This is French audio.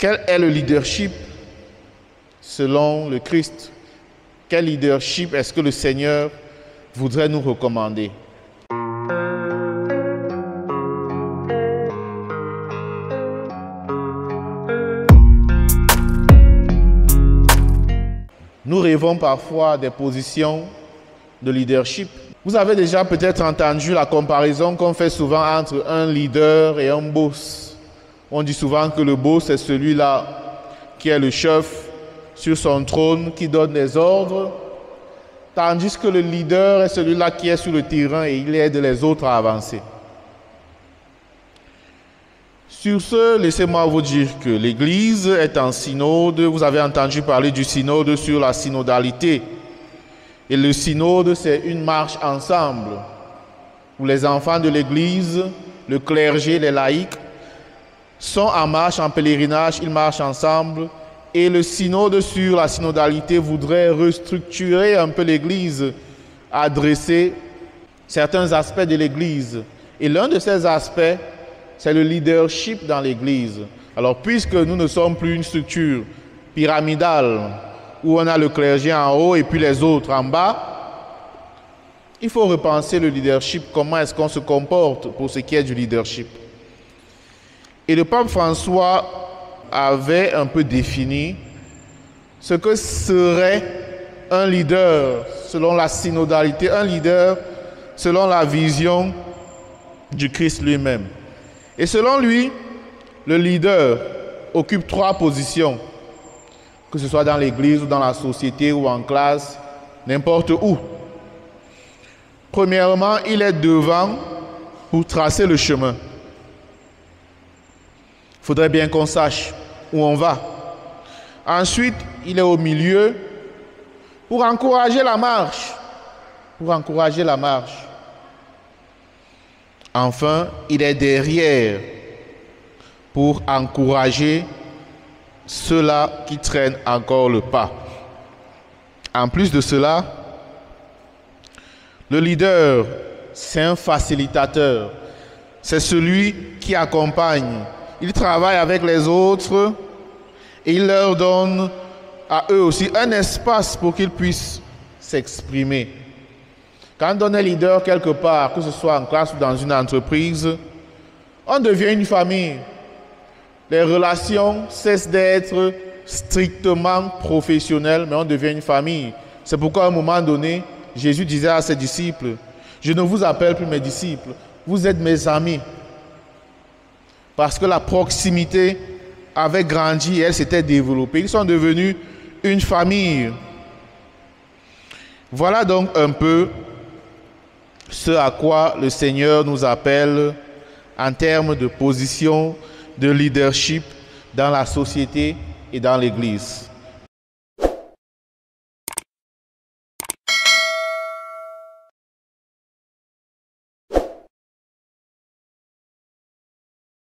Quel est le leadership selon le Christ? Quel leadership est-ce que le Seigneur voudrait nous recommander? Nous rêvons parfois des positions de leadership. Vous avez déjà peut-être entendu la comparaison qu'on fait souvent entre un leader et un boss. On dit souvent que le boss est celui-là qui est le chef sur son trône, qui donne des ordres, tandis que le leader est celui-là qui est sur le terrain et il aide les autres à avancer. Sur ce, laissez-moi vous dire que l'Église est en synode. Vous avez entendu parler du synode sur la synodalité. Et le synode, c'est une marche ensemble où les enfants de l'Église, le clergé, les laïcs, sont en marche, en pèlerinage, ils marchent ensemble. Et le synode sur la synodalité voudrait restructurer un peu l'Église, adresser certains aspects de l'Église. Et l'un de ces aspects, c'est le leadership dans l'Église. Alors, puisque nous ne sommes plus une structure pyramidale, où on a le clergé en haut et puis les autres en bas, il faut repenser le leadership, comment est-ce qu'on se comporte pour ce qui est du leadership. Et le pape François avait un peu défini ce que serait un leader selon la synodalité, un leader selon la vision du Christ lui-même. Et selon lui, le leader occupe 3 positions, que ce soit dans l'église ou dans la société ou en classe, n'importe où. Premièrement, il est devant pour tracer le chemin. Il faudrait bien qu'on sache où on va. Ensuite, il est au milieu pour encourager la marche. Enfin, il est derrière pour encourager ceux-là qui traînent encore le pas. En plus de cela, le leader, c'est un facilitateur. C'est celui qui accompagne. Il travaille avec les autres et il leur donne à eux aussi un espace pour qu'ils puissent s'exprimer. Quand on est leader quelque part, que ce soit en classe ou dans une entreprise, on devient une famille. Les relations cessent d'être strictement professionnelles, mais on devient une famille. C'est pourquoi à un moment donné, Jésus disait à ses disciples, « Je ne vous appelle plus mes disciples, vous êtes mes amis. » Parce que la proximité avait grandi et elle s'était développée. Ils sont devenus une famille. Voilà donc un peu ce à quoi le Seigneur nous appelle en termes de position, de leadership dans la société et dans l'Église.